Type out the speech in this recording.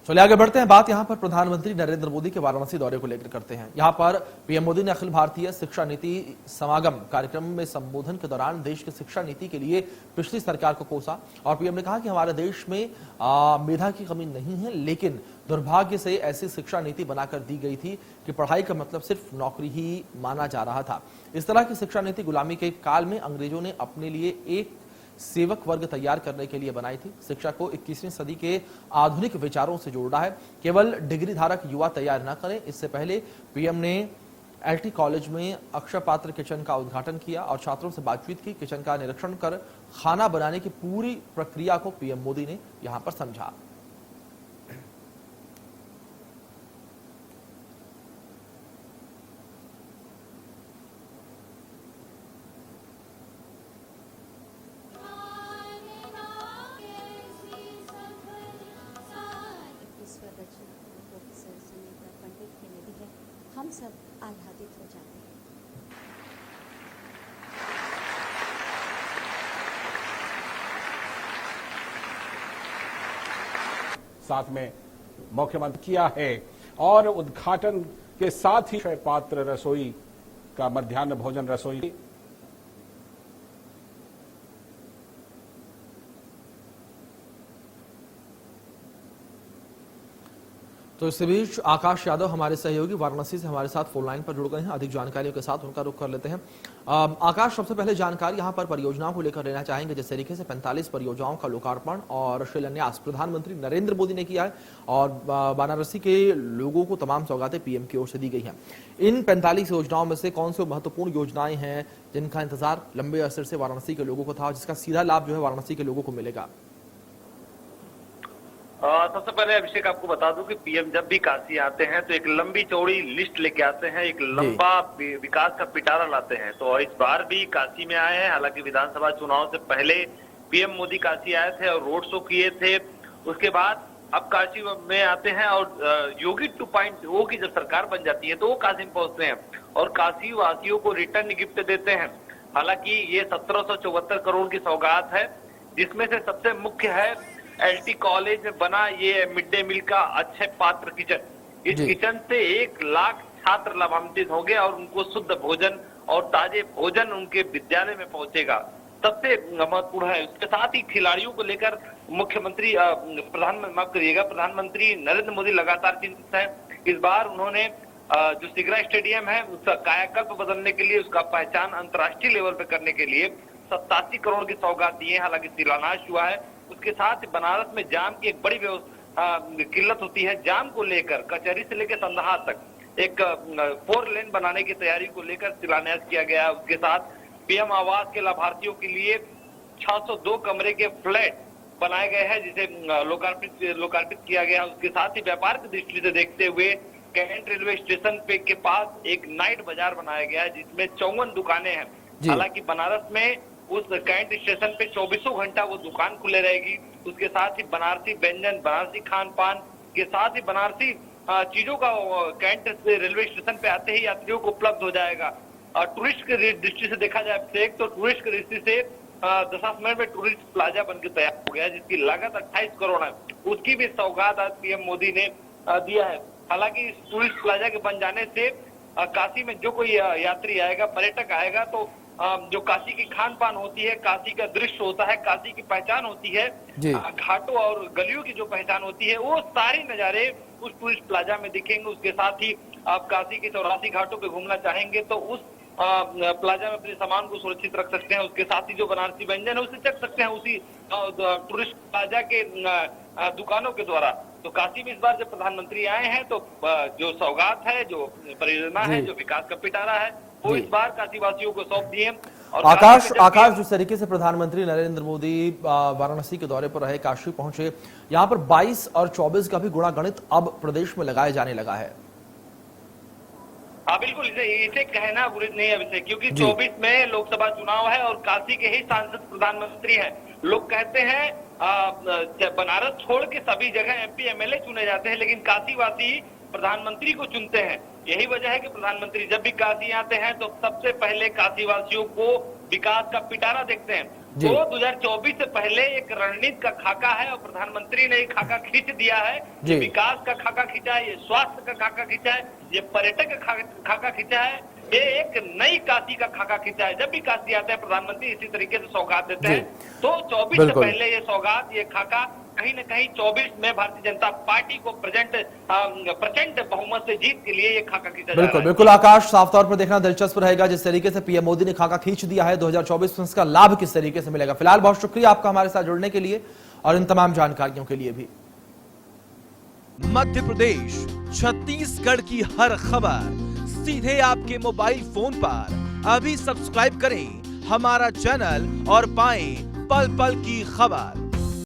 चलिए आगे बढ़ते हैं। बात यहां पर प्रधानमंत्री नरेंद्र मोदी के वाराणसी दौरे को लेकर करते हैं। यहां पर पीएम मोदी ने अखिल भारतीय शिक्षा नीति समागम कार्यक्रम में संबोधन के दौरान देश की शिक्षा नीति के लिए पिछली सरकार को कोसा और पीएम ने कहा कि हमारे देश में मेधा की कमी नहीं है, लेकिन दुर्भाग्य से ऐसी शिक्षा नीति बनाकर दी गई थी कि पढ़ाई का मतलब सिर्फ नौकरी ही माना जा रहा था। इस तरह की शिक्षा नीति गुलामी के काल में अंग्रेजों ने अपने लिए एक सेवक वर्ग तैयार करने के लिए बनाई थी। शिक्षा को 21वीं सदी के आधुनिक विचारों से जोड़ा है। केवल डिग्री धारक युवा तैयार न करें। इससे पहले पीएम ने एलटी कॉलेज में अक्षय पात्र किचन का उद्घाटन किया और छात्रों से बातचीत की। किचन का निरीक्षण कर खाना बनाने की पूरी प्रक्रिया को पीएम मोदी ने यहां पर समझा। हम सब आह्लादित हो जाते हैं। साथ में मुख्यमंत्री किया है और उद्घाटन के साथ ही पात्र रसोई का मध्याह्न भोजन रसोई। तो इस बीच आकाश यादव हमारे सहयोगी वाराणसी से हमारे साथ फोन लाइन पर जुड़ गए हैं। अधिक जानकारियों के साथ उनका रुख कर लेते हैं। आकाश, सबसे पहले जानकारी यहां पर परियोजनाओं को लेकर लेना चाहेंगे। जिस तरीके से 45 परियोजनाओं का लोकार्पण और शिलान्यास प्रधानमंत्री नरेंद्र मोदी ने किया है और वाराणसी के लोगों को तमाम सौगातें पीएम की ओर से दी गई हैं। इन 45 योजनाओं में से कौन सी महत्वपूर्ण योजनाएं हैं जिनका इंतजार लंबे अरसे से वाराणसी के लोगों को था, जिसका सीधा लाभ जो है वाराणसी के लोगों को मिलेगा? सबसे पहले अभिषेक आपको बता दूं कि पीएम जब भी काशी आते हैं तो एक लंबी चौड़ी लिस्ट लेके आते हैं, एक लंबा विकास का पिटारा लाते हैं। तो इस बार भी काशी में आए हैं। हालांकि विधानसभा चुनाव से पहले पीएम मोदी काशी आए थे और रोड शो किए थे। उसके बाद अब काशी में आते हैं और योगी 2.0 की जब सरकार बन जाती है तो वो काशी में पहुंचते हैं और काशी वासियों को रिटर्न गिफ्ट देते हैं। हालांकि ये 1774 करोड़ की सौगात है, जिसमें से सबसे मुख्य है एलटी कॉलेज में बना ये मिड डे मील का अक्षय पात्र किचन। इस किचन से 1 लाख छात्र लाभान्वित होंगे और उनको शुद्ध भोजन और ताजे भोजन उनके विद्यालय में पहुंचेगा। सबसे महत्वपूर्ण है। उसके साथ ही खिलाड़ियों को लेकर मुख्यमंत्री प्रधानमंत्री नरेंद्र मोदी लगातार चिंतित है। इस बार उन्होंने जो सिगरा स्टेडियम है उसका कायाकल्प बदलने के लिए, उसका पहचान अंतर्राष्ट्रीय लेवल पर करने के लिए 87 करोड़ की सौगात दी है। हालांकि शिलान्यास हुआ है। उसके साथ बनारस में जाम की एक बड़ी किल्लत होती है। जाम को लेकर कचहरी से लेकर संदहा तक एक 4 लेन बनाने की तैयारी को लेकर शिलान्यास किया गया। उसके साथ पीएम आवास के लाभार्थियों के लिए 602 कमरे के फ्लैट बनाए गए हैं, जिसे लोकार्पित किया गया। उसके साथ ही व्यापार की दृष्टि से देखते हुए कैंट रेलवे स्टेशन पे के पास एक नाइट बाजार बनाया गया है, जिसमें 54 दुकानें हैं। हालांकि बनारस में उस कैंट स्टेशन पे 24 घंटा वो दुकान खुले रहेगी। उसके साथ ही बनारसी व्यंजन, बनारसी खान पान के साथ ही बनारसी चीजों का कैंट से रेलवे स्टेशन पे आते ही यात्रियों को उपलब्ध हो जाएगा। टूरिस्ट की दृष्टि से देखा जाए तो टूरिस्ट की दृष्टि से दशाश्वमेध में टूरिस्ट प्लाजा बनकर तैयार हो गया है, जिसकी लागत 28 करोड़ है। उसकी भी सौगात आज पीएम मोदी ने दिया है। हालांकि इस टूरिस्ट प्लाजा के बन जाने से काशी में जो कोई यात्री आएगा, पर्यटक आएगा, तो जो काशी की खान पान होती है, काशी का दृश्य होता है, काशी की पहचान होती है, घाटों और गलियों की जो पहचान होती है, वो सारी नजारे उस टूरिस्ट प्लाजा में दिखेंगे। उसके साथ ही आप काशी के 84 घाटों पे घूमना चाहेंगे तो उस प्लाजा में अपने सामान को सुरक्षित रख सकते हैं। उसके साथ ही जो बनारसी व्यंजन है उसे चख सकते हैं उसी टूरिस्ट प्लाजा के दुकानों के द्वारा। तो काशी में इस बार जब प्रधानमंत्री आए हैं तो जो सौगात है, जो परियोजना है, जो विकास का पिटारा है, वो इस बार काशीवासियों को सौंप दिए। और आकाश जिस तरीके से प्रधानमंत्री नरेंद्र मोदी वाराणसी के दौरे पर रहे, काशी पहुंचे, यहाँ पर 22 और 24 का भी गुणागणित अब प्रदेश में लगाया जाने लगा है। हाँ बिल्कुल, इसे कहना उचित नहीं है अभिषेक, क्योंकि 24 में लोकसभा चुनाव है और काशी के ही सांसद प्रधानमंत्री हैं। लोग कहते हैं बनारस छोड़ के सभी जगह एमपी एमएलए चुने जाते हैं, लेकिन काशीवासी प्रधानमंत्री को चुनते हैं। यही वजह है कि प्रधानमंत्री जब भी काशी आते हैं तो सबसे पहले काशीवासियों को विकास का पिटारा देखते हैं। जी। तो 2024 से पहले एक रणनीति का खाका है और प्रधानमंत्री ने एक खाका खींच दिया है। जी। ये विकास का खाका खींचा है, ये स्वास्थ्य का खाका खींचा है, ये पर्यटक का खाका खींचा है, ये एक नई काशी का खाका खींचा है। जब भी काशी आते हैं प्रधानमंत्री इसी तरीके से सौगात देते जी। हैं। तो 24 से बिल्कुल। पहले ये सौगात, ये खाका कहीं न कहीं 24 में भारतीय जनता पार्टी को प्रचंड बहुमत से जीत के लिए ये खाका खींचा जा रहा बिल्कुल है। बिल्कुल आकाश, साफ तौर पर देखना दिलचस्प रहेगा जिस तरीके से पीएम मोदी ने खाका खींच दिया है 2024 में, इसका लाभ किस तरीके से मिलेगा। फिलहाल बहुत शुक्रिया आपका हमारे साथ जुड़ने के लिए और इन तमाम जानकारियों के लिए भी। मध्य प्रदेश, छत्तीसगढ़ की हर खबर सीधे आपके मोबाइल फोन पर। अभी सब्सक्राइब करें हमारा चैनल और पाएं पल पल की खबर।